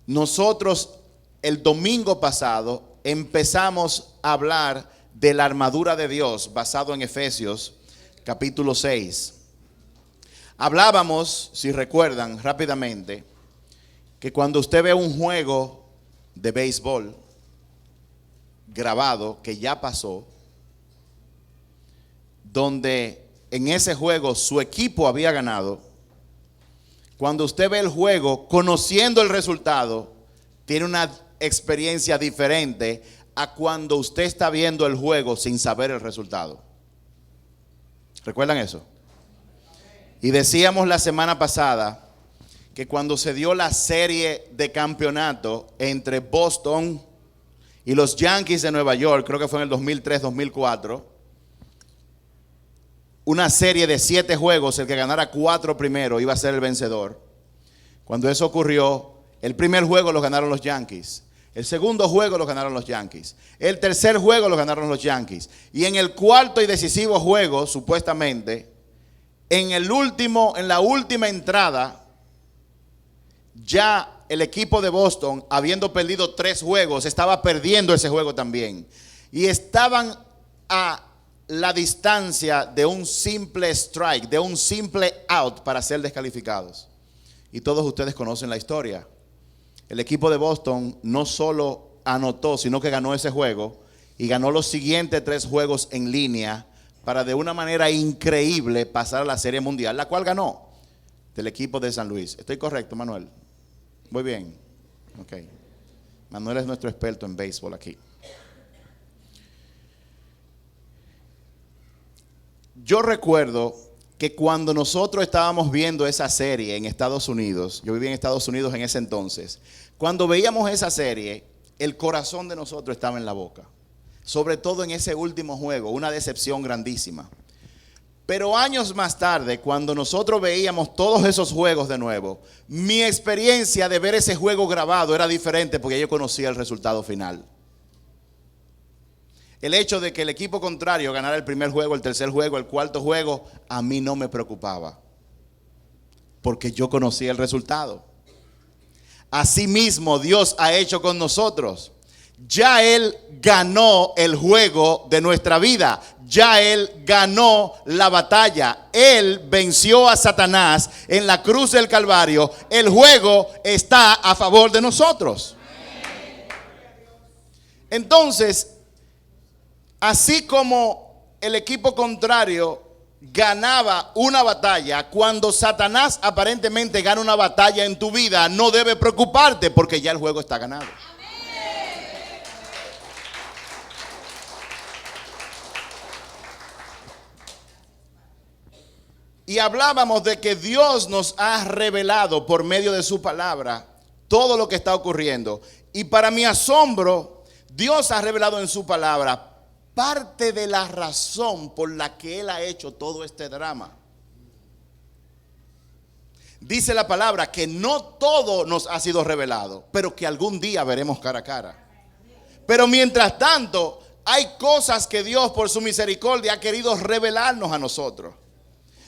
Nosotros el domingo pasado empezamos a hablar de la armadura de Dios basado en Efesios capítulo 6. Hablábamos, si recuerdan rápidamente, que cuando usted ve un juego de béisbol grabado que ya pasó, donde en ese juego su equipo había ganado, cuando usted ve el juego conociendo el resultado, tiene una experiencia diferente a cuando usted está viendo el juego sin saber el resultado. ¿Recuerdan eso? Y decíamos la semana pasada que cuando se dio la serie de campeonato entre Boston y los Yankees de Nueva York, creo que fue en el 2003-2004, una serie de 7 juegos, el que ganara 4 primero iba a ser el vencedor. Cuando eso ocurrió, el primer juego lo ganaron los Yankees, el segundo juego lo ganaron los Yankees, el tercer juego lo ganaron los Yankees, y en el cuarto y decisivo juego, supuestamente, en la última entrada, ya el equipo de Boston, habiendo perdido 3 juegos, estaba perdiendo ese juego también, y estaban a la distancia de un simple strike, de un simple out para ser descalificados. Y todos ustedes conocen la historia. El equipo de Boston no solo anotó, sino que ganó ese juego y ganó los siguientes 3 juegos en línea para de una manera increíble pasar a la Serie Mundial, la cual ganó del equipo de San Luis. ¿Estoy correcto, Manuel? Muy bien. Ok. Manuel es nuestro experto en béisbol aquí. Yo recuerdo que cuando nosotros estábamos viendo esa serie en Estados Unidos, yo vivía en Estados Unidos en ese entonces, cuando veíamos esa serie, el corazón de nosotros estaba en la boca. Sobre todo en ese último juego, una decepción grandísima. Pero años más tarde, cuando nosotros veíamos todos esos juegos de nuevo, mi experiencia de ver ese juego grabado era diferente porque yo conocía el resultado final. El hecho de que el equipo contrario ganara el primer juego, el tercer juego, el cuarto juego, a mí no me preocupaba, porque yo conocía el resultado. Asimismo, Dios ha hecho con nosotros. Ya Él ganó el juego de nuestra vida. Ya Él ganó la batalla. Él venció a Satanás en la cruz del Calvario. El juego está a favor de nosotros. Entonces, así como el equipo contrario ganaba una batalla, cuando Satanás aparentemente gana una batalla en tu vida, no debe preocuparte porque ya el juego está ganado. Y hablábamos de que Dios nos ha revelado por medio de su palabra todo lo que está ocurriendo. Y para mi asombro, Dios ha revelado en su palabra parte de la razón por la que Él ha hecho todo este drama. Dice la palabra que no todo nos ha sido revelado, pero que algún día veremos cara a cara. Pero mientras tanto, hay cosas que Dios por su misericordia ha querido revelarnos a nosotros.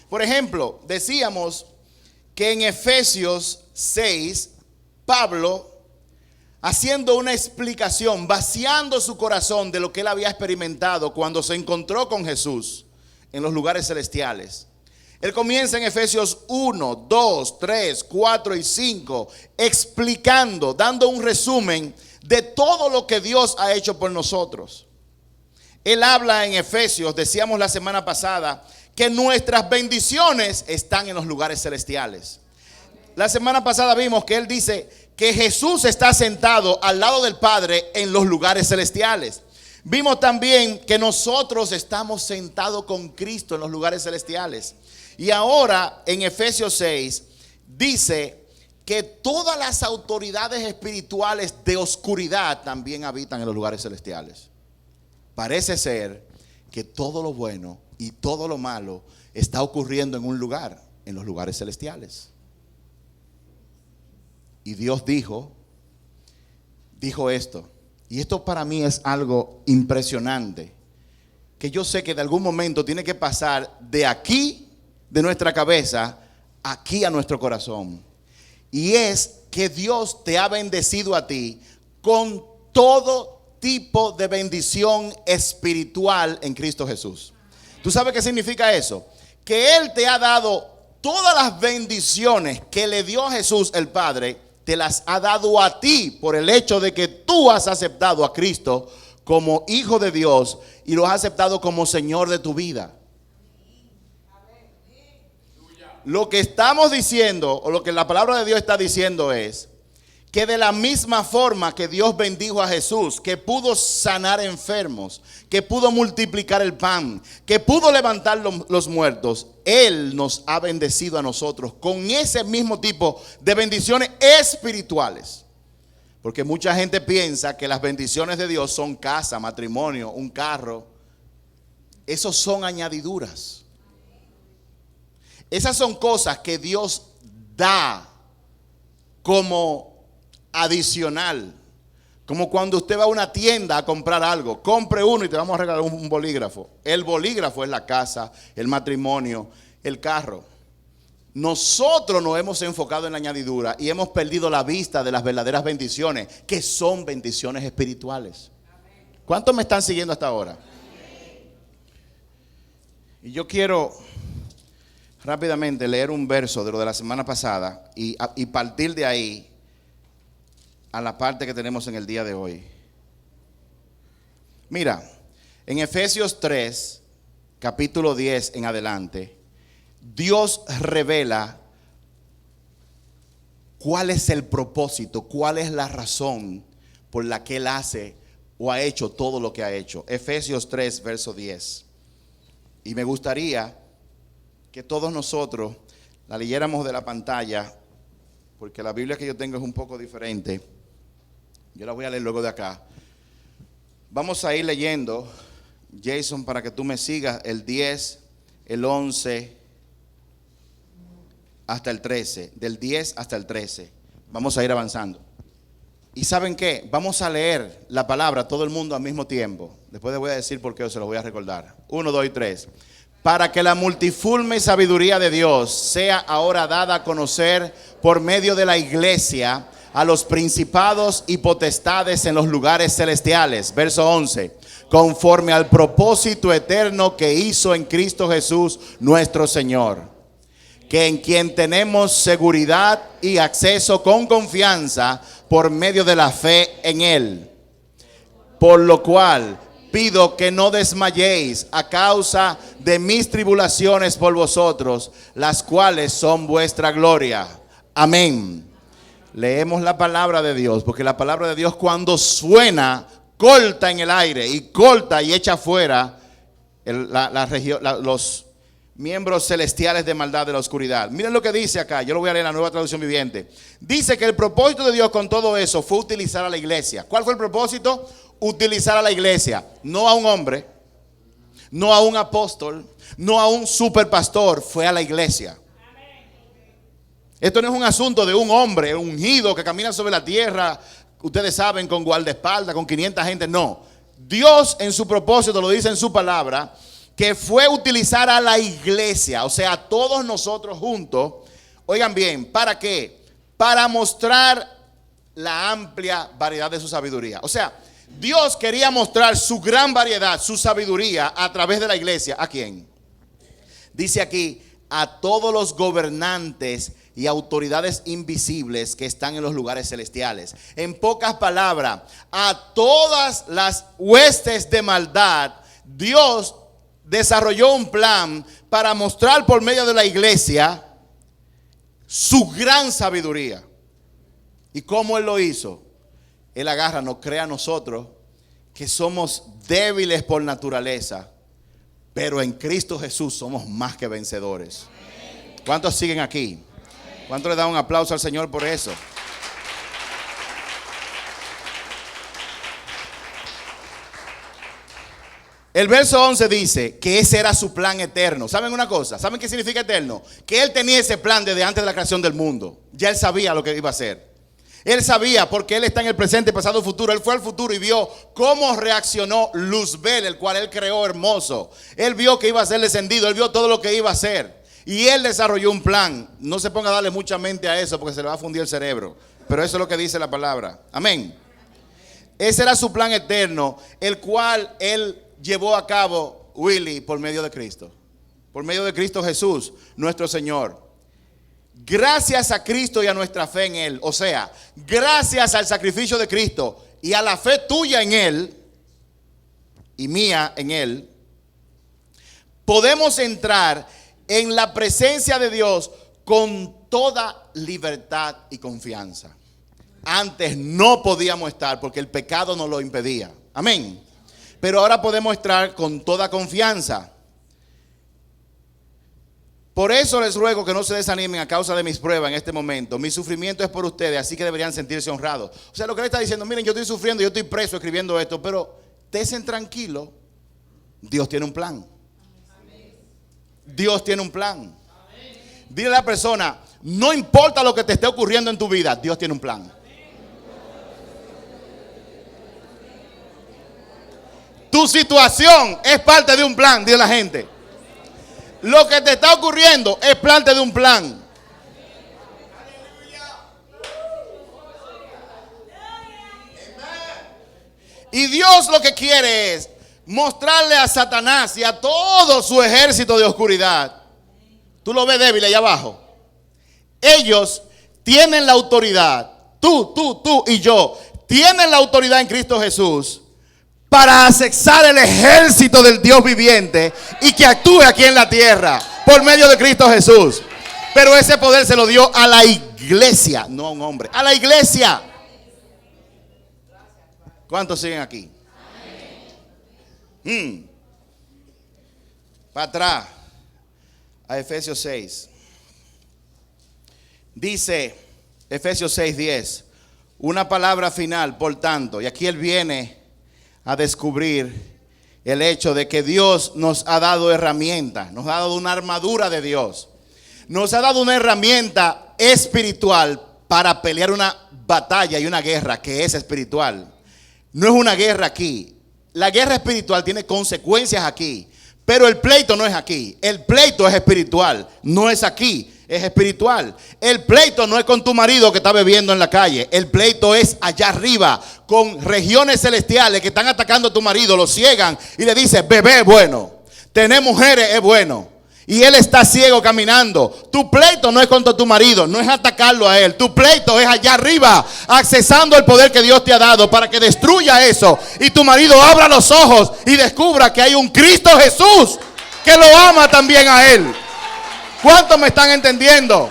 Por ejemplo, decíamos que en Efesios 6, Pablo, haciendo una explicación, vaciando su corazón de lo que él había experimentado cuando se encontró con Jesús en los lugares celestiales. Él comienza en Efesios 1, 2, 3, 4 y 5, explicando, dando un resumen de todo lo que Dios ha hecho por nosotros. Él habla en Efesios, decíamos la semana pasada, que nuestras bendiciones están en los lugares celestiales. La semana pasada vimos que él dice que Jesús está sentado al lado del Padre en los lugares celestiales. Vimos también que nosotros estamos sentados con Cristo en los lugares celestiales. Y ahora en Efesios 6 dice que todas las autoridades espirituales de oscuridad también habitan en los lugares celestiales. Parece ser que todo lo bueno y todo lo malo está ocurriendo en un lugar, en los lugares celestiales. Y Dios dijo esto, y esto para mí es algo impresionante, que yo sé que de algún momento tiene que pasar de aquí, de nuestra cabeza, aquí a nuestro corazón. Y es que Dios te ha bendecido a ti con todo tipo de bendición espiritual en Cristo Jesús. ¿Tú sabes qué significa eso? Que Él te ha dado todas las bendiciones que le dio a Jesús el Padre, te las ha dado a ti por el hecho de que tú has aceptado a Cristo como hijo de Dios y lo has aceptado como Señor de tu vida. Lo que estamos diciendo, o lo que la palabra de Dios está diciendo, es que de la misma forma que Dios bendijo a Jesús, que pudo sanar enfermos, que pudo multiplicar el pan, que pudo levantar los muertos, Él nos ha bendecido a nosotros con ese mismo tipo de bendiciones espirituales. Porque mucha gente piensa que las bendiciones de Dios son casa, matrimonio, un carro. Esos son añadiduras. Esas son cosas que Dios da como adicional. Como cuando usted va a una tienda a comprar algo, compre uno y te vamos a regalar un bolígrafo. El bolígrafo es la casa, el matrimonio, el carro. Nosotros nos hemos enfocado en la añadidura y hemos perdido la vista de las verdaderas bendiciones, que son bendiciones espirituales. ¿Cuántos me están siguiendo hasta ahora? Y yo quiero rápidamente leer un verso de lo de la semana pasada y partir de ahí a la parte que tenemos en el día de hoy. Mira, en Efesios 3, capítulo 10 en adelante, Dios revela cuál es el propósito, cuál es la razón por la que Él hace o ha hecho todo lo que ha hecho. Efesios 3, verso 10. Y me gustaría que todos nosotros la leyéramos de la pantalla, porque la Biblia que yo tengo es un poco diferente. Yo la voy a leer luego de acá. Vamos a ir leyendo, Jason, para que tú me sigas, el 10, el 11, hasta el 13. Del 10 hasta el 13. Vamos a ir avanzando. ¿Y saben qué? Vamos a leer la palabra todo el mundo al mismo tiempo. Después les voy a decir por qué, se los voy a recordar. 1, 2 y 3. Para que la multiforme sabiduría de Dios sea ahora dada a conocer por medio de la iglesia a los principados y potestades en los lugares celestiales. Verso 11. Conforme al propósito eterno que hizo en Cristo Jesús nuestro Señor, que en quien tenemos seguridad y acceso con confianza por medio de la fe en Él. Por lo cual pido que no desmayéis a causa de mis tribulaciones por vosotros, las cuales son vuestra gloria. Amén. Leemos la palabra de Dios, porque la palabra de Dios cuando suena, corta en el aire y corta y echa fuera los miembros celestiales de maldad de la oscuridad. Miren lo que dice acá, yo lo voy a leer en la Nueva Traducción Viviente. Dice que el propósito de Dios con todo eso fue utilizar a la iglesia. ¿Cuál fue el propósito? Utilizar a la iglesia, no a un hombre, no a un apóstol, no a un superpastor, fue a la iglesia. Esto no es un asunto de un hombre ungido que camina sobre la tierra, ustedes saben, con guardaespaldas, con 500 gente. No, Dios en su propósito lo dice en su palabra, que fue utilizar a la iglesia, o sea, a todos nosotros juntos. Oigan bien, ¿para qué? Para mostrar la amplia variedad de su sabiduría. O sea, Dios quería mostrar su gran variedad, su sabiduría a través de la iglesia. ¿A quién? Dice aquí, a todos los gobernantes y autoridades invisibles que están en los lugares celestiales. En pocas palabras, a todas las huestes de maldad, Dios desarrolló un plan para mostrar por medio de la iglesia su gran sabiduría. ¿Y cómo Él lo hizo? Él agarra, nos crea a nosotros que somos débiles por naturaleza, pero en Cristo Jesús somos más que vencedores. ¿Cuántos siguen aquí? ¿Cuántos le dan un aplauso al Señor por eso? El verso 11 dice que ese era su plan eterno. ¿Saben una cosa? ¿Saben qué significa eterno? Que Él tenía ese plan desde antes de la creación del mundo. Ya Él sabía lo que iba a hacer. Él sabía, porque Él está en el presente, pasado, futuro. Él fue al futuro y vio cómo reaccionó Luzbel, el cual Él creó hermoso. Él vio que iba a ser descendido. Él vio todo lo que iba a hacer. Y Él desarrolló un plan. No se ponga a darle mucha mente a eso porque se le va a fundir el cerebro. Pero eso es lo que dice la palabra. Amén. Ese era su plan eterno, el cual él llevó a cabo, Willy, por medio de Cristo. Por medio de Cristo Jesús, nuestro Señor. Gracias a Cristo y a nuestra fe en Él. O sea, gracias al sacrificio de Cristo y a la fe tuya en Él y mía en Él, podemos entrar en la presencia de Dios con toda libertad y confianza. Antes no podíamos estar porque el pecado nos lo impedía. Amén. Pero ahora podemos entrar con toda confianza. Por eso les ruego que no se desanimen a causa de mis pruebas en este momento. Mi sufrimiento es por ustedes, así que deberían sentirse honrados. O sea, lo que él está diciendo, miren, yo estoy sufriendo, yo estoy preso escribiendo esto, pero estén tranquilos, Dios tiene un plan. Dios tiene un plan. Dile a la persona, no importa lo que te esté ocurriendo en tu vida, Dios tiene un plan. Tu situación es parte de un plan, dile a la gente. Lo que te está ocurriendo es parte de un plan. Y Dios lo que quiere es mostrarle a Satanás y a todo su ejército de oscuridad. Tú lo ves débil allá abajo. Ellos tienen la autoridad. Tú y yo tienen la autoridad en Cristo Jesús para accesar el ejército del Dios viviente y que actúe aquí en la tierra por medio de Cristo Jesús. Pero ese poder se lo dio a la iglesia, no a un hombre, a la iglesia. ¿Cuántos siguen aquí? Para atrás, a Efesios 6. Dice Efesios 6:10, una palabra final, por tanto, y aquí él viene a descubrir el hecho de que Dios nos ha dado herramientas, nos ha dado una armadura de Dios, nos ha dado una herramienta espiritual para pelear una batalla y una guerra que es espiritual. No es una guerra aquí. La guerra espiritual tiene consecuencias aquí, pero el pleito no es aquí. El pleito es espiritual, no es aquí. Es espiritual. El pleito no es con tu marido que está bebiendo en la calle. El pleito es allá arriba con regiones celestiales que están atacando a tu marido, lo ciegan y le dice, bebé es bueno, tener mujeres es bueno, y él está ciego caminando. Tu pleito no es contra tu marido, no es atacarlo a él. Tu pleito es allá arriba, accesando el poder que Dios te ha dado para que destruya eso y tu marido abra los ojos y descubra que hay un Cristo Jesús que lo ama también a él. ¿Cuántos me están entendiendo?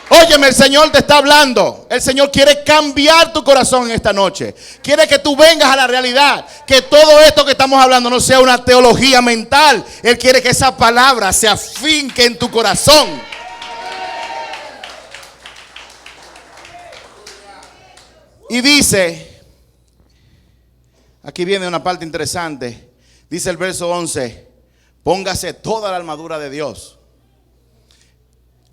Óyeme, el Señor te está hablando. El Señor quiere cambiar tu corazón en esta noche. Quiere que tú vengas a la realidad. Que todo esto que estamos hablando no sea una teología mental. Él quiere que esa palabra se afinque en tu corazón. Y dice, aquí viene una parte interesante. Dice el verso 11, póngase toda la armadura de Dios.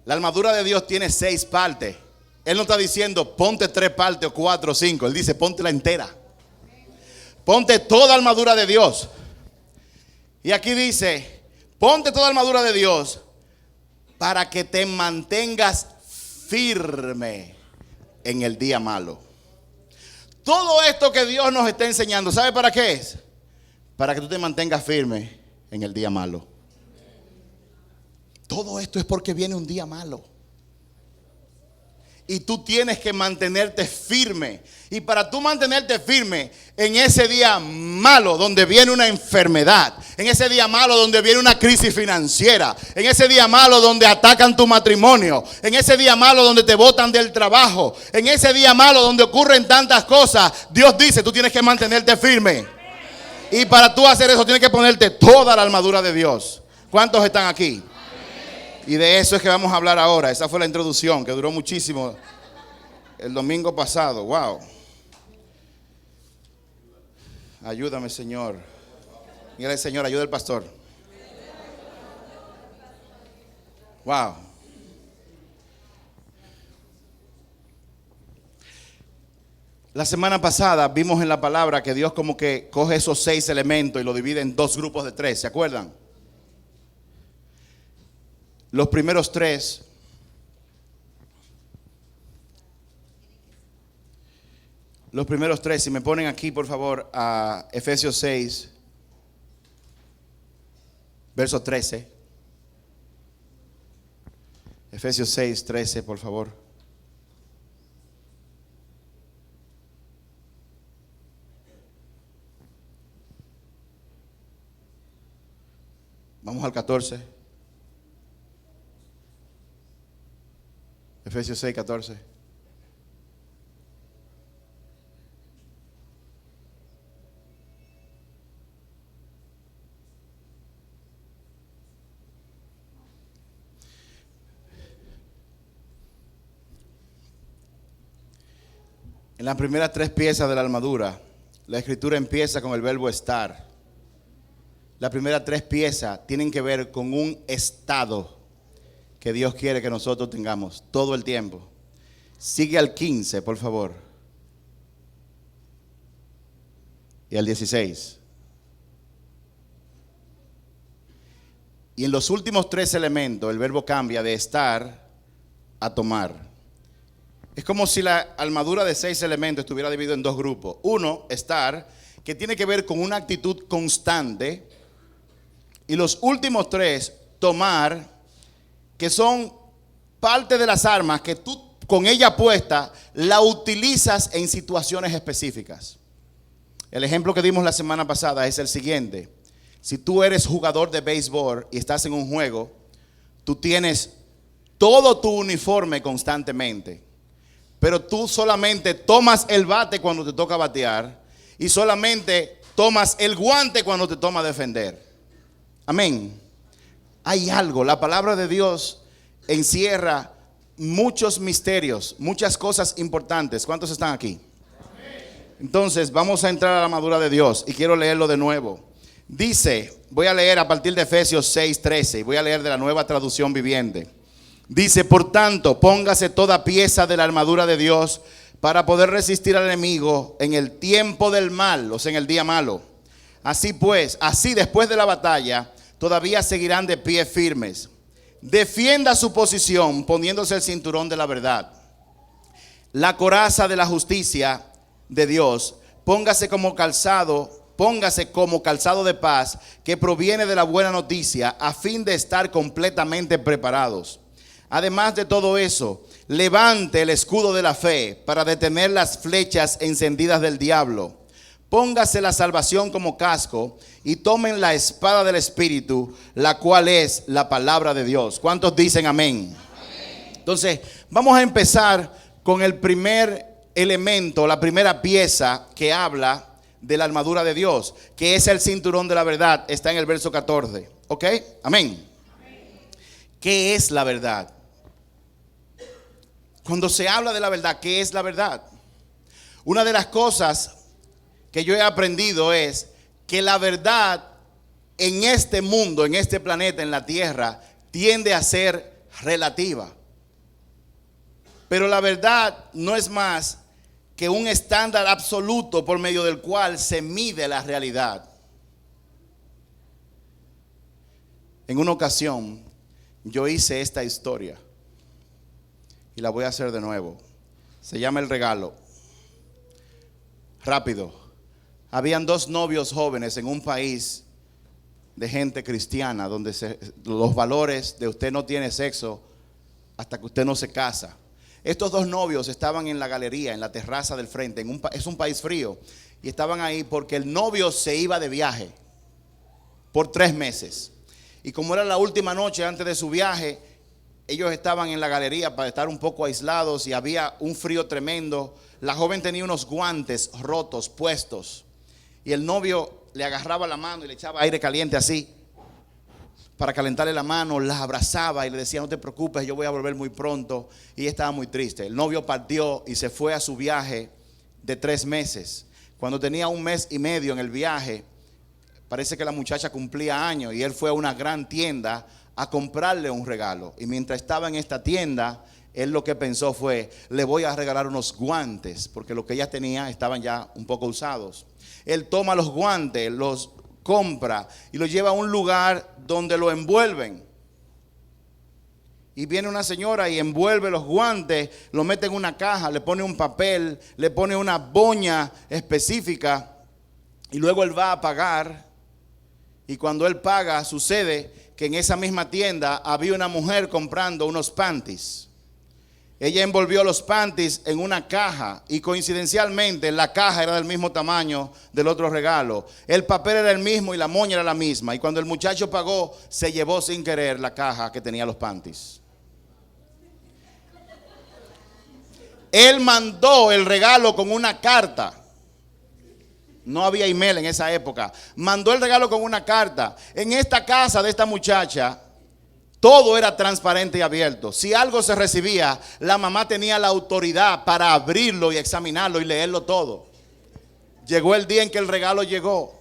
La armadura de Dios tiene 6 partes. Él no está diciendo ponte 3 partes o 4 o 5. Él dice ponte la entera. Ponte toda la armadura de Dios. Y aquí dice ponte toda la armadura de Dios para que te mantengas firme en el día malo. Todo esto que Dios nos está enseñando, ¿sabe para qué es? Para que tú te mantengas firme en el día malo. Todo esto es porque viene un día malo. Y tú tienes que mantenerte firme. Y para tú mantenerte firme en ese día malo donde viene una enfermedad, en ese día malo donde viene una crisis financiera, en ese día malo donde atacan tu matrimonio, en ese día malo donde te botan del trabajo, en ese día malo donde ocurren tantas cosas, Dios dice, tú tienes que mantenerte firme. Y para tú hacer eso tienes que ponerte toda la armadura de Dios. ¿Cuántos están aquí? Y de eso es que vamos a hablar ahora. Esa fue la introducción que duró muchísimo el domingo pasado. Wow. Ayúdame, Señor. Mira, Señor, ayuda al pastor. Wow. La semana pasada vimos en la palabra que Dios como que coge esos 6 elementos y lo divide en 2 grupos de 3. ¿Se acuerdan? Los primeros 3 los primeros tres. Si me ponen aquí, por favor, a Efesios 6, verso 13. Efesios 6, 13, por favor. Vamos al 14. Efesios 6, 14. En las primeras tres piezas de la armadura, la escritura empieza con el verbo estar. Las primeras tres piezas tienen que ver con un estado que Dios quiere que nosotros tengamos todo el tiempo. Sigue al 15, por favor. Y al 16. Y en los últimos tres elementos, el verbo cambia de estar a tomar. Es como si la armadura de 6 elementos estuviera dividida en dos grupos. Uno, estar, que tiene que ver con una actitud constante. Y los últimos tres, tomar, que son parte de las armas que tú con ella puesta la utilizas en situaciones específicas. El ejemplo que dimos la semana pasada es el siguiente. Si tú eres jugador de béisbol y estás en un juego, tú tienes todo tu uniforme constantemente. Pero tú solamente tomas el bate cuando te toca batear y solamente tomas el guante cuando te toma defender. Amén. Hay algo, la palabra de Dios encierra muchos misterios, muchas cosas importantes. ¿Cuántos están aquí? Entonces vamos a entrar a la armadura de Dios y quiero leerlo de nuevo. Dice, voy a leer a partir de Efesios 6:13 y voy a leer de la Nueva Traducción Viviente. Dice, por tanto, póngase toda pieza de la armadura de Dios para poder resistir al enemigo en el tiempo del mal, o sea, en el día malo. Así pues, así después de la batalla, todavía seguirán de pie firmes. Defienda su posición poniéndose el cinturón de la verdad, la coraza de la justicia de Dios. Póngase como calzado de paz que proviene de la buena noticia, a fin de estar completamente preparados. Además de todo eso, levante el escudo de la fe para detener las flechas encendidas del diablo. Póngase la salvación como casco y tomen la espada del Espíritu, la cual es la palabra de Dios. ¿Cuántos dicen amén? Amén. Entonces, vamos a empezar con el primer elemento, la primera pieza que habla de la armadura de Dios, que es el cinturón de la verdad. Está en el verso 14. ¿Ok? Amén. Amén. ¿Qué es la verdad? Cuando se habla de la verdad, ¿qué es la verdad? Una de las cosas que yo he aprendido es que la verdad en este mundo, en este planeta, en la tierra, tiende a ser relativa. Pero la verdad no es más que un estándar absoluto por medio del cual se mide la realidad. En una ocasión, yo hice esta historia y la voy a hacer de nuevo. Se llama El Regalo. Rápido. Habían dos novios jóvenes en un país de gente cristiana, donde los valores de usted no tiene sexo hasta que usted no se casa. Estos dos novios estaban en la galería, en la terraza del frente. Es un país frío. Y estaban ahí porque el novio se iba de viaje por 3 meses. Y como era la última noche antes de su viaje, ellos estaban en la galería para estar un poco aislados y había un frío tremendo. La joven tenía unos guantes rotos puestos y el novio le agarraba la mano y le echaba aire caliente así para calentarle la mano, la abrazaba y le decía, no te preocupes, yo voy a volver muy pronto. Y ella estaba muy triste. El novio partió y se fue a su viaje de 3 meses. Cuando tenía 1 mes y medio en el viaje, parece que la muchacha cumplía años y él fue a una gran tienda a comprarle un regalo. Y mientras estaba en esta tienda, él lo que pensó fue, le voy a regalar unos guantes, porque lo que ella tenía estaban ya un poco usados. Él toma los guantes, los compra y los lleva a un lugar donde lo envuelven. Y viene una señora y envuelve los guantes, lo mete en una caja, le pone un papel, le pone una boña específica y luego él va a pagar. Y cuando él paga, sucede que en esa misma tienda había una mujer comprando unos panties. Ella envolvió los panties en una caja y coincidencialmente la caja era del mismo tamaño del otro regalo. El papel era el mismo y la moña era la misma. Y cuando el muchacho pagó, se llevó sin querer la caja que tenía los panties. Él mandó el regalo con una carta. No había email en esa época. Mandó el regalo con una carta. En esta casa de esta muchacha, todo era transparente y abierto. Si algo se recibía, la mamá tenía la autoridad para abrirlo y examinarlo y leerlo todo. Llegó el día en que el regalo llegó.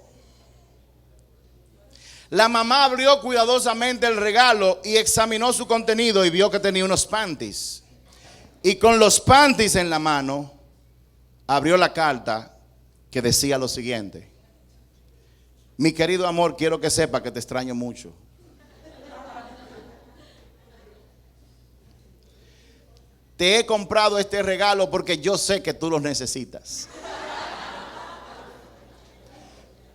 La mamá abrió cuidadosamente el regalo y examinó su contenido y vio que tenía unos panties. Y con los panties en la mano, abrió la carta que decía lo siguiente: mi querido amor, quiero que sepa que te extraño mucho. Te he comprado este regalo porque yo sé que tú los necesitas.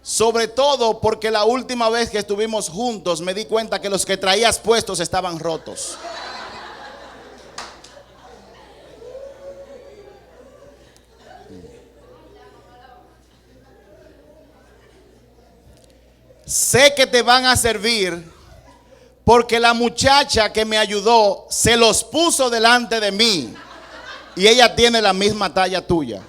Sobre todo porque la última vez que estuvimos juntos me di cuenta que los que traías puestos estaban rotos. Sé que te van a servir porque la muchacha que me ayudó se los puso delante de mí y ella tiene la misma talla tuya.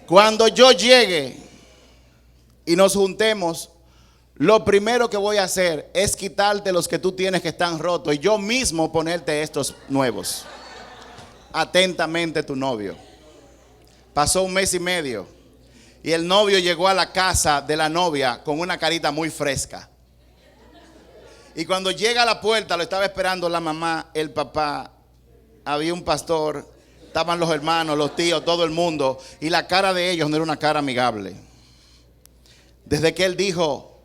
Cuando yo llegue y nos juntemos, lo primero que voy a hacer es quitarte los que tú tienes que están rotos y yo mismo ponerte estos nuevos. Atentamente, tu novio. Pasó un mes y medio y el novio llegó a la casa de la novia con una carita muy fresca. Y cuando llega a la puerta lo estaba esperando la mamá, el papá, había un pastor, estaban los hermanos, los tíos, todo el mundo. Y la cara de ellos no era una cara amigable. Desde que él dijo,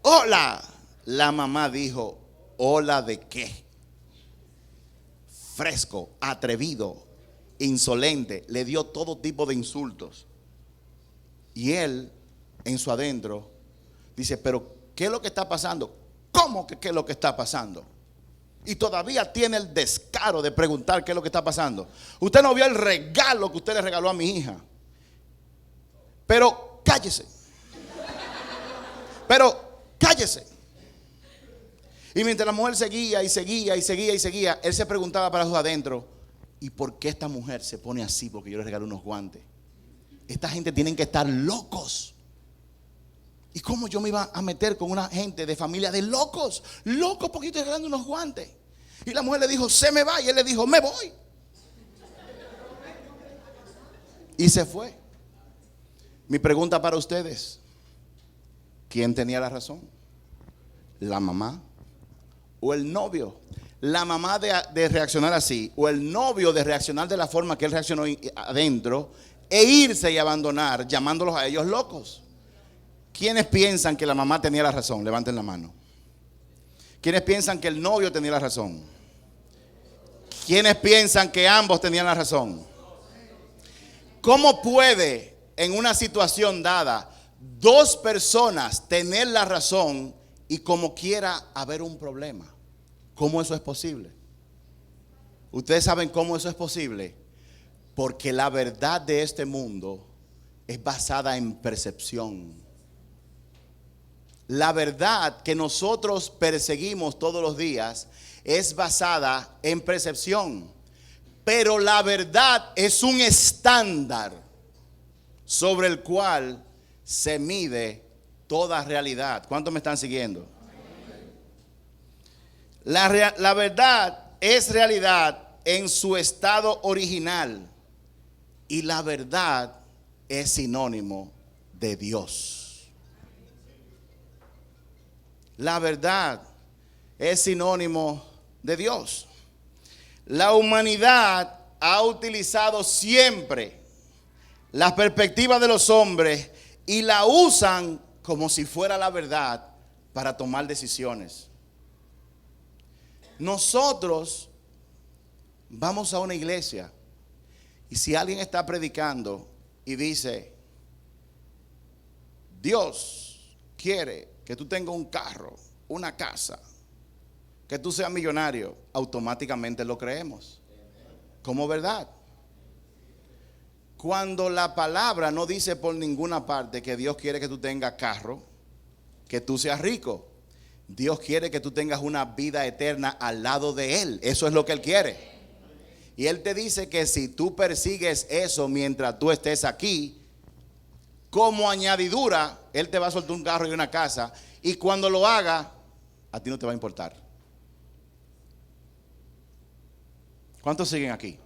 hola, la mamá dijo, ¿hola de qué? Fresco, atrevido, insolente, le dio todo tipo de insultos. Y él, en su adentro, dice, pero ¿qué es lo que está pasando? ¿Cómo que qué es lo que está pasando? Y todavía tiene el descaro de preguntar qué es lo que está pasando. Usted no vio el regalo que usted le regaló a mi hija. Pero cállese. Pero cállese. Y mientras la mujer seguía y seguía y seguía y seguía, él se preguntaba para su adentro, ¿y por qué esta mujer se pone así? Porque yo le regalé unos guantes. Esta gente tienen que estar locos. ¿Y cómo yo me iba a meter con una gente de familia de locos? Locos porque estoy regalando unos guantes. Y la mujer le dijo, se me va. Y él le dijo, me voy. Y se fue. Mi pregunta para ustedes, ¿quién tenía la razón? ¿La mamá o el novio? La mamá de reaccionar así, o el novio de reaccionar de la forma que él reaccionó adentro, e irse y abandonar, llamándolos a ellos locos. ¿Quiénes piensan que la mamá tenía la razón? Levanten la mano. ¿Quiénes piensan que el novio tenía la razón? ¿Quiénes piensan que ambos tenían la razón? ¿Cómo puede en una situación dada dos personas tener la razón y como quiera haber un problema? ¿Cómo eso es posible? Ustedes saben cómo eso es posible. Porque la verdad de este mundo es basada en percepción. La verdad que nosotros perseguimos todos los días es basada en percepción. Pero la verdad es un estándar sobre el cual se mide toda realidad. ¿Cuántos me están siguiendo? La verdad es realidad en su estado original. Y la verdad es sinónimo de Dios. La verdad es sinónimo de Dios. La humanidad ha utilizado siempre la perspectiva de los hombres y la usan como si fuera la verdad para tomar decisiones. Nosotros vamos a una iglesia y si alguien está predicando y dice, Dios quiere que tú tengas un carro, una casa, que tú seas millonario, automáticamente lo creemos como verdad. Cuando la palabra no dice por ninguna parte que Dios quiere que tú tengas carro, que tú seas rico. Dios quiere que tú tengas una vida eterna al lado de Él. Eso es lo que Él quiere. Y Él te dice que si tú persigues eso mientras tú estés aquí, como añadidura, Él te va a soltar un carro y una casa. Y cuando lo haga, a ti no te va a importar. ¿Cuántos siguen aquí?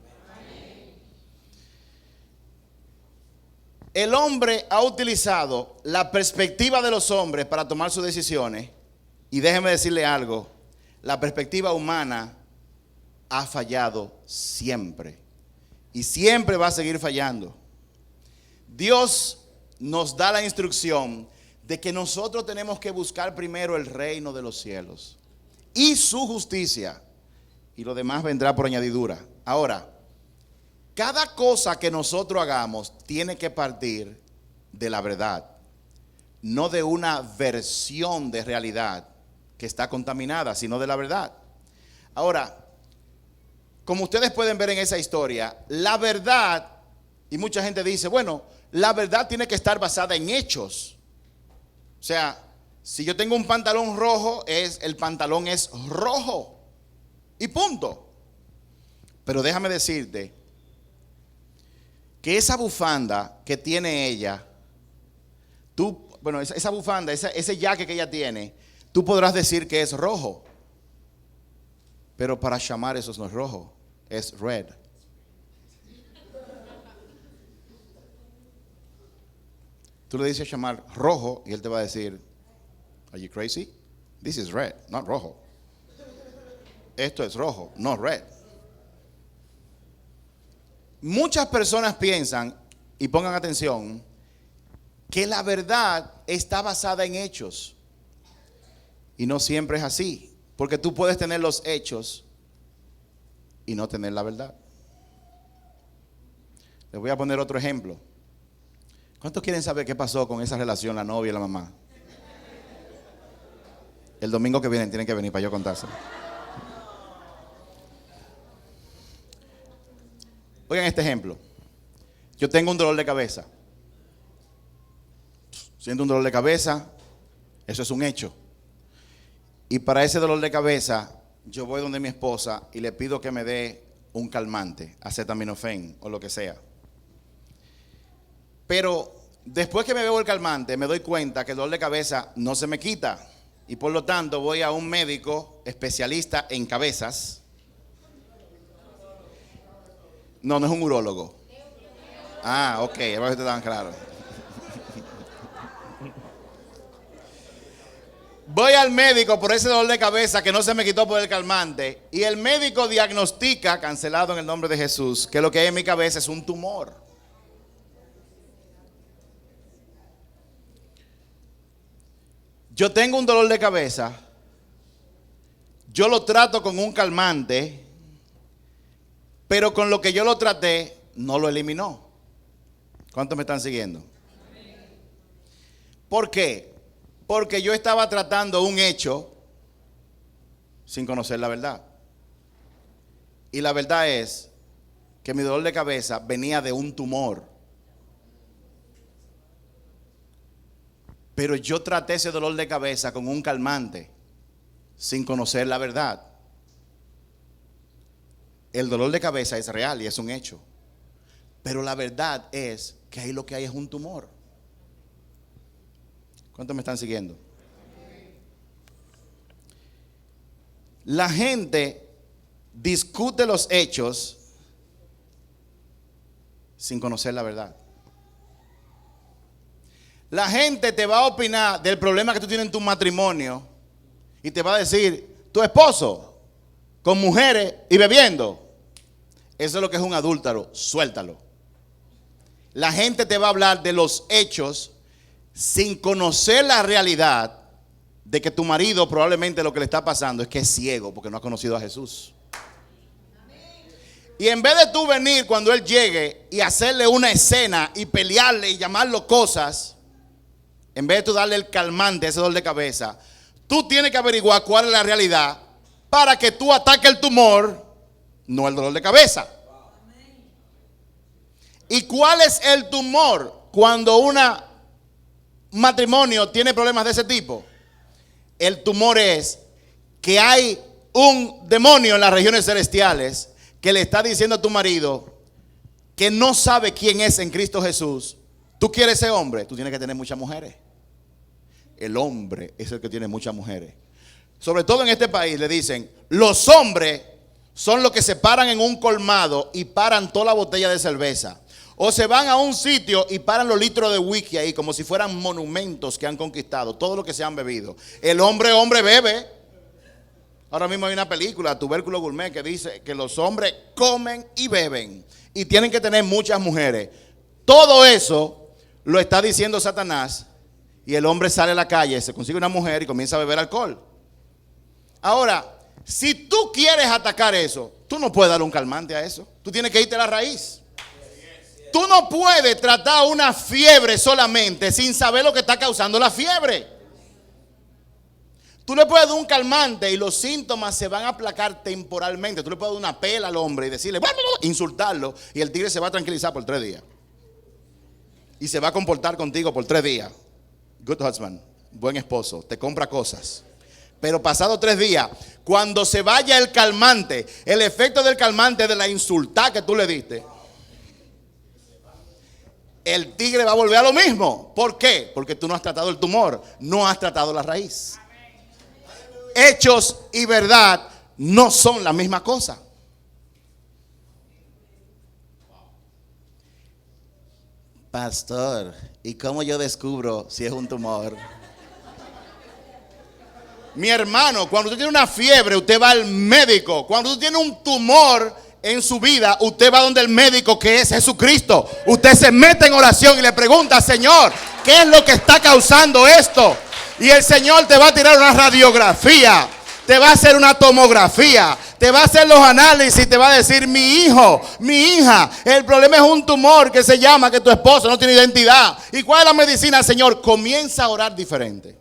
El hombre ha utilizado la perspectiva de los hombres para tomar sus decisiones. Y déjeme decirle algo, la perspectiva humana ha fallado siempre. Y siempre va a seguir fallando. Dios nos da la instrucción de que nosotros tenemos que buscar primero el reino de los cielos y su justicia. Y lo demás vendrá por añadidura. Ahora, cada cosa que nosotros hagamos tiene que partir de la verdad, no de una versión de realidad que está contaminada, sino de la verdad. Ahora, como ustedes pueden ver en esa historia, la verdad, y mucha gente dice, bueno, la verdad tiene que estar basada en hechos. O sea, si yo tengo un pantalón rojo, el pantalón es rojo y punto. Pero déjame decirte que esa bufanda que tiene ella, esa bufanda, ese jaque que ella tiene, tú podrás decir que es rojo. Pero para Shamar eso no es rojo, es red. Tú le dices a Shamar rojo y él te va a decir, are you crazy? This is red, not rojo. Esto es rojo, no red. Muchas personas piensan, y pongan atención, que la verdad está basada en hechos. Y no siempre es así, porque tú puedes tener los hechos y no tener la verdad. Les voy a poner otro ejemplo. ¿Cuántos quieren saber qué pasó con esa relación, la novia y la mamá? El domingo que viene tienen que venir para yo contárselo. Oigan este ejemplo. Yo tengo un dolor de cabeza. Siento un dolor de cabeza, eso es un hecho. Y para ese dolor de cabeza, yo voy donde mi esposa y le pido que me dé un calmante, acetaminofén o lo que sea. Pero después que me bebo el calmante, me doy cuenta que el dolor de cabeza no se me quita. Y por lo tanto voy a un médico especialista en cabezas. No es un urólogo. Ah, ok, a ver si ustedes estaban claros. Voy al médico por ese dolor de cabeza que no se me quitó por el calmante. Y el médico diagnostica, cancelado en el nombre de Jesús, que lo que hay en mi cabeza es un tumor. Yo tengo un dolor de cabeza. Yo lo trato con un calmante. Pero con lo que yo lo traté, no lo eliminó. ¿Cuántos me están siguiendo? ¿Por qué? Porque yo estaba tratando un hecho sin conocer la verdad. Y la verdad es que mi dolor de cabeza venía de un tumor. Pero yo traté ese dolor de cabeza con un calmante sin conocer la verdad. El dolor de cabeza es real y es un hecho. Pero la verdad es que ahí lo que hay es un tumor. ¿Cuántos me están siguiendo? La gente discute los hechos sin conocer la verdad. La gente te va a opinar del problema que tú tienes en tu matrimonio y te va a decir, tu esposo con mujeres y bebiendo, eso es lo que es un adúltero, suéltalo. La gente te va a hablar de los hechos sin conocer la realidad de que tu marido probablemente lo que le está pasando es que es ciego porque no ha conocido a Jesús. Y en vez de tú venir cuando él llegue y hacerle una escena y pelearle y llamarlo cosas, en vez de tú darle el calmante, ese dolor de cabeza, tú tienes que averiguar cuál es la realidad para que tú ataques el tumor, no el dolor de cabeza. ¿Y cuál es el tumor cuando un matrimonio tiene problemas de ese tipo? El tumor es que hay un demonio en las regiones celestiales que le está diciendo a tu marido que no sabe quién es en Cristo Jesús. Tú quieres ser hombre, tú tienes que tener muchas mujeres. El hombre es el que tiene muchas mujeres. Sobre todo en este país le dicen, los hombres son los que se paran en un colmado y paran toda la botella de cerveza. O se van a un sitio y paran los litros de whisky ahí como si fueran monumentos que han conquistado, todo lo que se han bebido. El hombre bebe. Ahora mismo hay una película, Tubérculo Gourmet, que dice que los hombres comen y beben y tienen que tener muchas mujeres. Todo eso lo está diciendo Satanás y el hombre sale a la calle, se consigue una mujer y comienza a beber alcohol. Ahora, si tú quieres atacar eso, tú no puedes dar un calmante a eso. Tú tienes que irte a la raíz. Tú no puedes tratar una fiebre solamente sin saber lo que está causando la fiebre. Tú le puedes dar un calmante y los síntomas se van a aplacar temporalmente. Tú le puedes dar una pela al hombre y decirle, insultarlo, y el tigre se va a tranquilizar por 3 días. Y se va a comportar contigo por 3 días. Good husband, buen esposo, te compra cosas. Pero pasado 3 días, cuando se vaya el calmante, el efecto del calmante de la insultada que tú le diste, el tigre va a volver a lo mismo. ¿Por qué? Porque tú no has tratado el tumor, no has tratado la raíz. Hechos y verdad no son la misma cosa. Pastor, ¿y cómo yo descubro si es un tumor? Mi hermano, cuando usted tiene una fiebre, usted va al médico. Cuando usted tiene un tumor en su vida, usted va donde el médico, que es Jesucristo. Usted se mete en oración y le pregunta, Señor, ¿qué es lo que está causando esto? Y el Señor te va a tirar una radiografía, te va a hacer una tomografía, te va a hacer los análisis, te va a decir, mi hijo, mi hija, el problema es un tumor que se llama que tu esposo no tiene identidad. ¿Y cuál es la medicina, Señor? Comienza a orar diferente.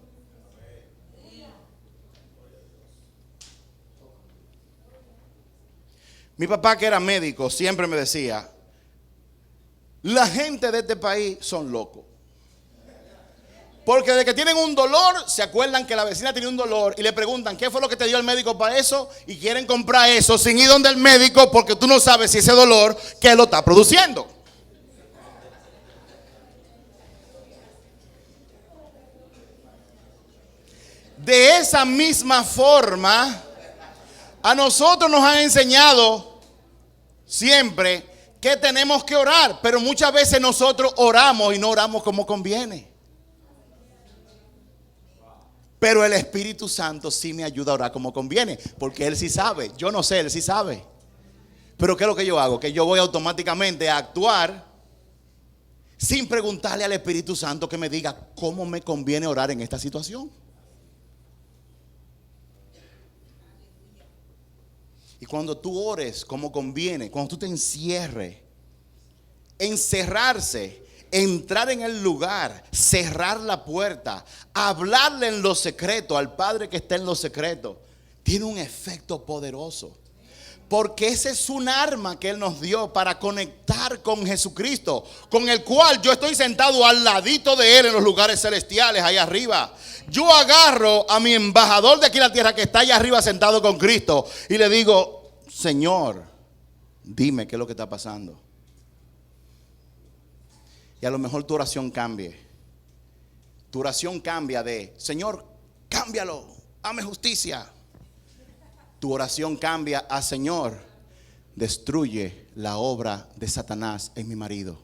Mi papá, que era médico, siempre me decía, la gente de este país son locos. Porque de que tienen un dolor, se acuerdan que la vecina tenía un dolor y le preguntan, ¿qué fue lo que te dio el médico para eso? Y quieren comprar eso sin ir donde el médico porque tú no sabes si ese dolor, ¿qué lo está produciendo? De esa misma forma, a nosotros nos han enseñado siempre que tenemos que orar, pero muchas veces nosotros oramos y no oramos como conviene. Pero el Espíritu Santo sí me ayuda a orar como conviene, porque Él sí sabe. Yo no sé, Él sí sabe. Pero ¿qué es lo que yo hago? Que yo voy automáticamente a actuar sin preguntarle al Espíritu Santo que me diga cómo me conviene orar en esta situación. Y cuando tú ores como conviene, cuando tú te encierres, encerrarse, entrar en el lugar, cerrar la puerta, hablarle en lo secreto al Padre que está en lo secreto, tiene un efecto poderoso. Porque ese es un arma que Él nos dio para conectar con Jesucristo, con el cual yo estoy sentado al ladito de Él en los lugares celestiales, ahí arriba. Yo agarro a mi embajador de aquí en la tierra que está allá arriba sentado con Cristo y le digo, Señor, dime qué es lo que está pasando. Y a lo mejor tu oración cambie. Tu oración cambia de, Señor, cámbialo, hazme justicia. Tu oración cambia a, Señor, destruye la obra de Satanás en mi marido.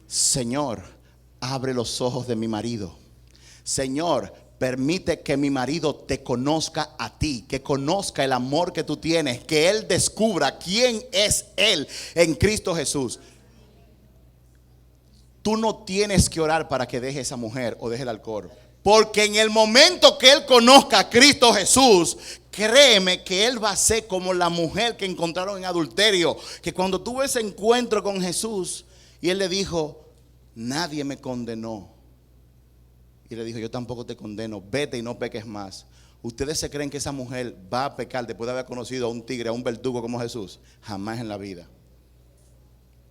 Señor, abre los ojos de mi marido. Señor, permite que mi marido te conozca a ti, que conozca el amor que tú tienes, que él descubra quién es él en Cristo Jesús. Tú no tienes que orar para que deje esa mujer o deje el alcohol. Porque en el momento que él conozca a Cristo Jesús, créeme que él va a ser como la mujer que encontraron en adulterio. Que cuando tuvo ese encuentro con Jesús y él le dijo, nadie me condenó. Y le dijo, yo tampoco te condeno, vete y no peques más. ¿Ustedes se creen que esa mujer va a pecar después de haber conocido a un tigre, a un verdugo como Jesús? Jamás en la vida.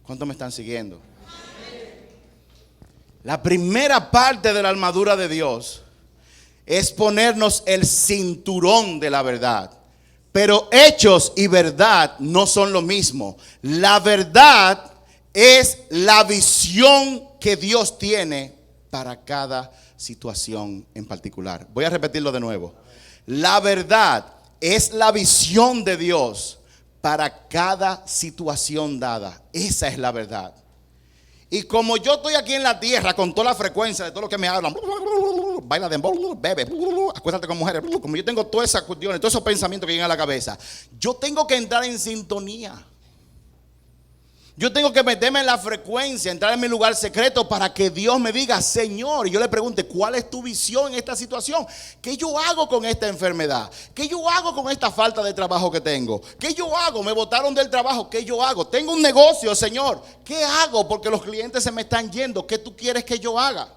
¿Cuántos me están siguiendo? La primera parte de la armadura de Dios es ponernos el cinturón de la verdad. Pero hechos y verdad no son lo mismo. La verdad es la visión que Dios tiene para cada situación en particular. Voy a repetirlo de nuevo. La verdad es la visión de Dios para cada situación dada. Esa es la verdad. Y como yo estoy aquí en la tierra con toda la frecuencia de todo lo que me hablan, baila de bebe, acuéstate con mujeres, como yo tengo todas esas cuestiones, todos esos pensamientos que llegan a la cabeza, yo tengo que entrar en sintonía. Yo tengo que meterme en la frecuencia, entrar en mi lugar secreto para que Dios me diga, Señor, y yo le pregunte, ¿cuál es tu visión en esta situación? ¿Qué yo hago con esta enfermedad? ¿Qué yo hago con esta falta de trabajo que tengo? ¿Qué yo hago? Me botaron del trabajo, ¿qué yo hago? Tengo un negocio, Señor, ¿qué hago? Porque los clientes se me están yendo, ¿qué tú quieres que yo haga?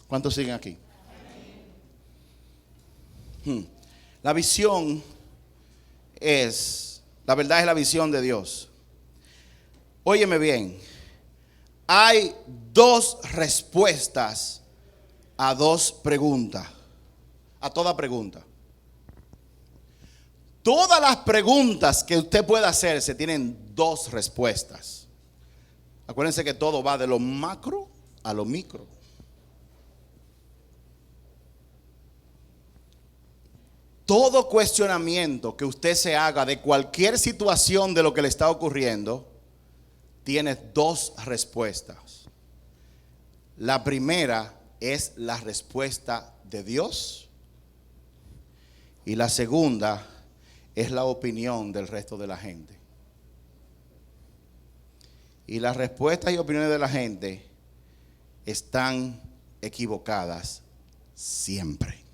¿Cuántos siguen aquí? La visión la verdad es la visión de Dios. Óyeme bien, hay dos respuestas a dos preguntas, a toda pregunta. Todas las preguntas que usted pueda hacerse tienen dos respuestas. Acuérdense que todo va de lo macro a lo micro. Todo cuestionamiento que usted se haga de cualquier situación de lo que le está ocurriendo, tiene dos respuestas. La primera es la respuesta de Dios y la segunda es la opinión del resto de la gente. Y las respuestas y opiniones de la gente están equivocadas siempre.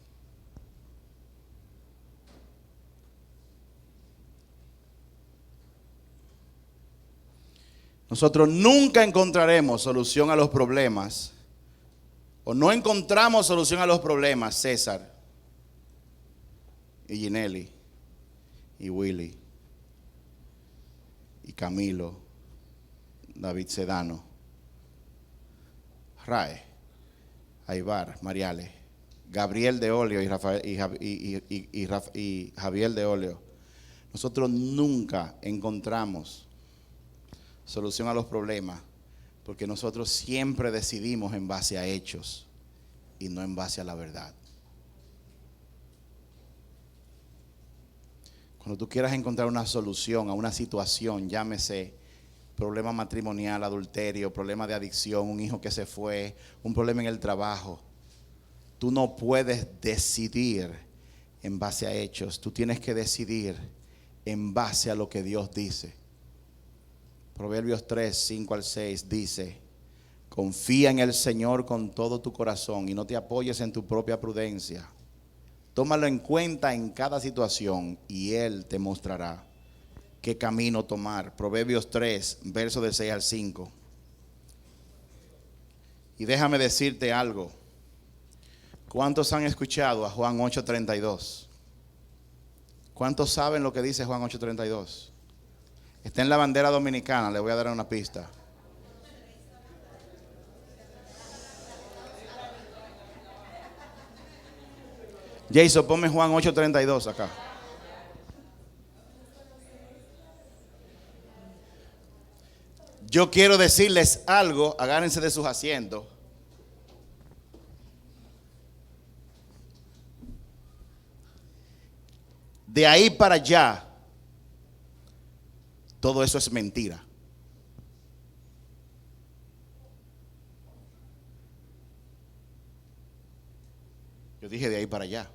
Nosotros nunca encontraremos solución a los problemas, o no encontramos solución a los problemas, César y Ginelli y Willy y Camilo, David Sedano, Rae, Aibar, Mariale, Gabriel de Olio y Javier de Olio. Nosotros nunca encontramos solución a los problemas, porque nosotros siempre decidimos en base a hechos y no en base a la verdad. Cuando tú quieras encontrar una solución a una situación, llámese problema matrimonial, adulterio, problema de adicción, un hijo que se fue, un problema en el trabajo, tú no puedes decidir en base a hechos, tú tienes que decidir en base a lo que Dios dice. Proverbios 3, 5 al 6 dice, confía en el Señor con todo tu corazón y no te apoyes en tu propia prudencia. Tómalo en cuenta en cada situación y Él te mostrará qué camino tomar. Proverbios 3, versos del 6 al 5. Y déjame decirte algo. ¿Cuántos han escuchado a Juan 8:32? ¿Cuántos saben lo que dice Juan 8:32? Está en la bandera dominicana, le voy a dar una pista. Jason, ponme Juan 8:32 acá. Yo quiero decirles algo, agárrense de sus asientos. De ahí para allá, todo eso es mentira. Yo dije de ahí para allá.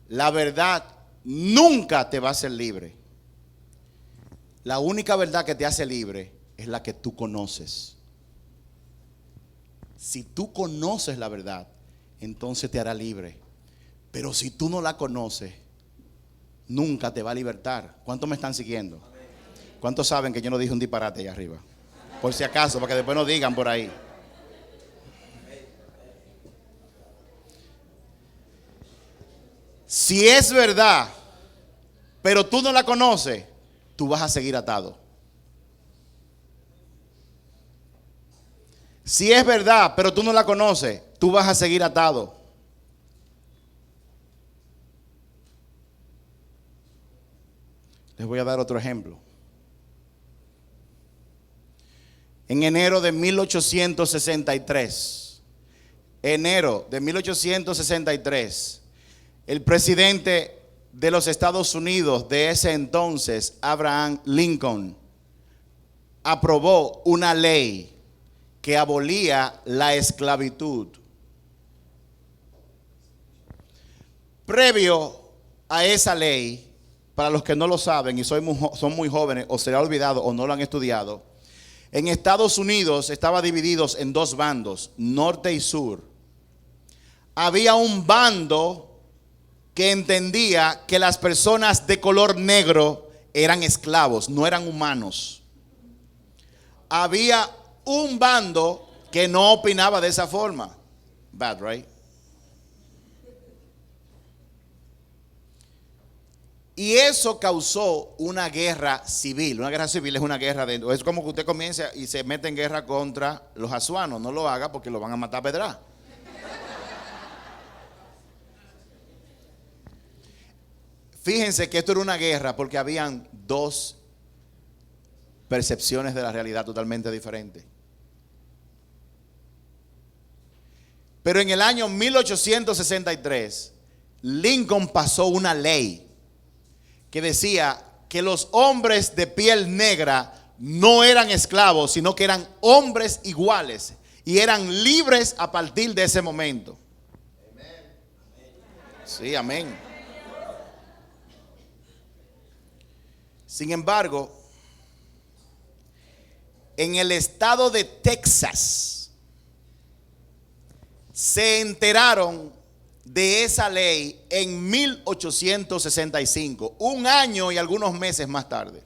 La verdad nunca te va a hacer libre. La única verdad que te hace libre es la que tú conoces. Si tú conoces la verdad, entonces te hará libre. Pero si tú no la conoces, nunca te va a libertar. ¿Cuántos me están siguiendo? ¿Cuántos saben que yo no dije un disparate allá arriba? Por si acaso, para que después no digan por ahí. Si es verdad, pero tú no la conoces, tú vas a seguir atado. Si es verdad, pero tú no la conoces, tú vas a seguir atado. Les voy a dar otro ejemplo. En enero de 1863, el presidente de los Estados Unidos de ese entonces, Abraham Lincoln, aprobó una ley que abolía la esclavitud. Previo a esa ley, para los que no lo saben y son muy jóvenes o se les ha olvidado o no lo han estudiado, en Estados Unidos estaba divididos en dos bandos, norte y sur. Había un bando que entendía que las personas de color negro eran esclavos, no eran humanos. Había un bando que no opinaba de esa forma. Bad, right? Y eso causó una guerra civil. Una guerra civil es una guerra dentro. Es como que usted comienza y se mete en guerra contra los asuanos. No lo haga porque lo van a matar a pedra. Fíjense que esto era una guerra porque habían dos percepciones de la realidad totalmente diferentes. Pero en el año 1863, Lincoln pasó una ley que decía que los hombres de piel negra no eran esclavos, sino que eran hombres iguales y eran libres a partir de ese momento. Sí, amén. Sin embargo, en el estado de Texas se enteraron de esa ley en 1865, un año y algunos meses más tarde.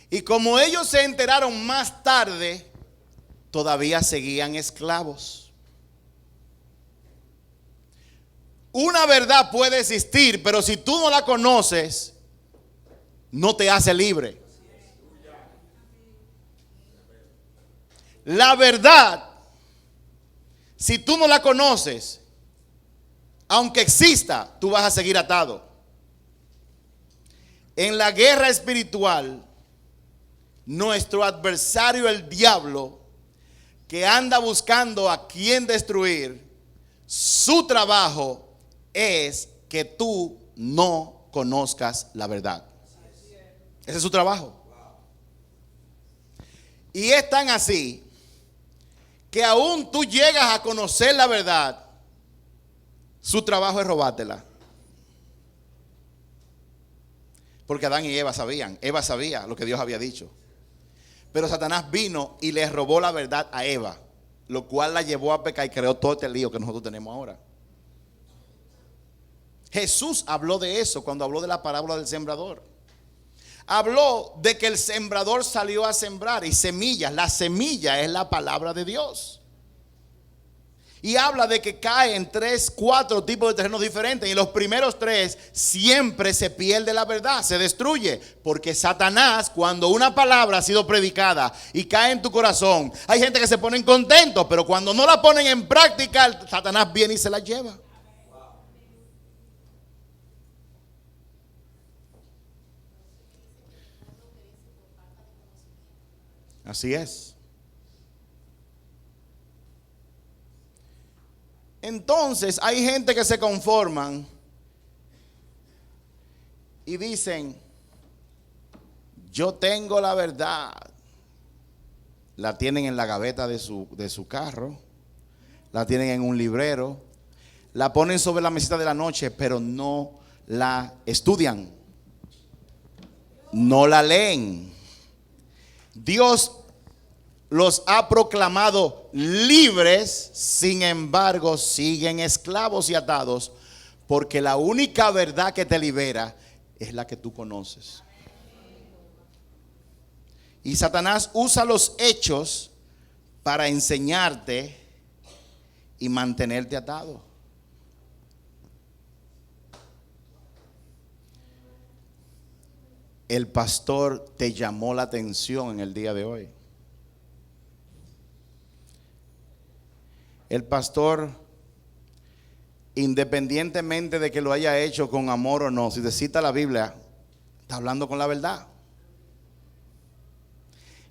Y como ellos se enteraron más tarde, todavía seguían esclavos. Una verdad puede existir, pero si tú no la conoces, no te hace libre. La verdad, si tú no la conoces, aunque exista, tú vas a seguir atado. En la guerra espiritual, nuestro adversario, el diablo, que anda buscando a quien destruir, su trabajo es que tú no conozcas la verdad. Ese es su trabajo. Y es tan así que aún tú llegas a conocer la verdad, su trabajo es robártela. Porque Adán y Eva sabía lo que Dios había dicho. Pero Satanás vino y le robó la verdad a Eva, lo cual la llevó a pecar y creó todo este lío que nosotros tenemos ahora. Jesús habló de eso cuando habló de la parábola del sembrador. Habló de que el sembrador salió a sembrar y semillas. La semilla es la palabra de Dios. Y habla de que cae en 3, 4 tipos de terrenos diferentes. Y en los primeros 3 siempre se pierde la verdad, se destruye. Porque Satanás, cuando una palabra ha sido predicada y cae en tu corazón, hay gente que se ponen contentos, pero cuando no la ponen en práctica, Satanás viene y se la lleva. Así es. Entonces hay gente que se conforman y dicen, yo tengo la verdad. La tienen en la gaveta de su carro, la tienen en un librero, la ponen sobre la mesita de la noche, pero no la estudian, no la leen. Dios los ha proclamado libres, sin embargo siguen esclavos y atados, porque la única verdad que te libera es la que tú conoces. Y Satanás usa los hechos para enseñarte y mantenerte atado. El pastor te llamó la atención en el día de hoy. El pastor, independientemente de que lo haya hecho con amor o no, si te cita la Biblia, está hablando con la verdad.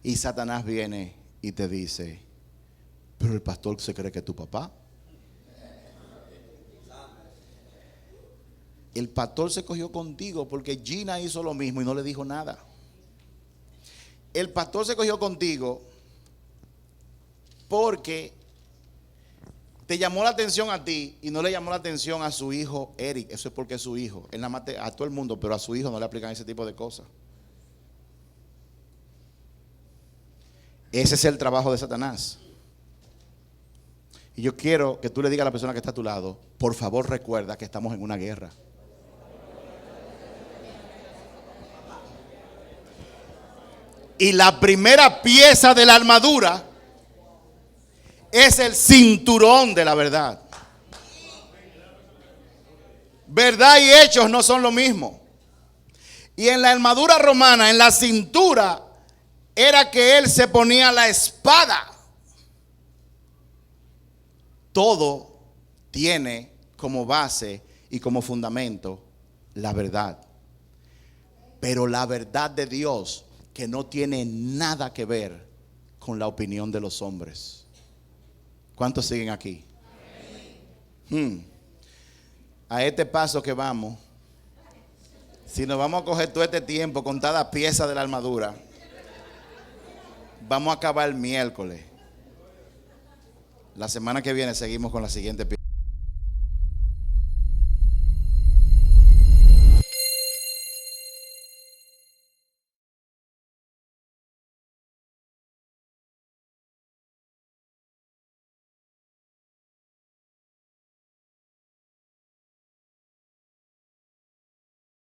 Y Satanás viene y te dice, pero el pastor se cree que es tu papá. El pastor se cogió contigo porque Gina hizo lo mismo y no le dijo nada. El pastor se cogió contigo porque te llamó la atención a ti y no le llamó la atención a su hijo Eric. Eso es porque es su hijo. Él nada más a todo el mundo, pero a su hijo no le aplican ese tipo de cosas. Ese es el trabajo de Satanás. Y yo quiero que tú le digas a la persona que está a tu lado, por favor recuerda que estamos en una guerra. Y la primera pieza de la armadura es el cinturón de la verdad. Verdad y hechos no son lo mismo. Y en la armadura romana, en la cintura, era que él se ponía la espada. Todo tiene como base y como fundamento la verdad. Pero la verdad de Dios, que no tiene nada que ver con la opinión de los hombres. ¿Cuántos siguen aquí? A este paso que vamos, si nos vamos a coger todo este tiempo con cada pieza de la armadura, vamos a acabar el miércoles. La semana que viene seguimos con la siguiente pieza.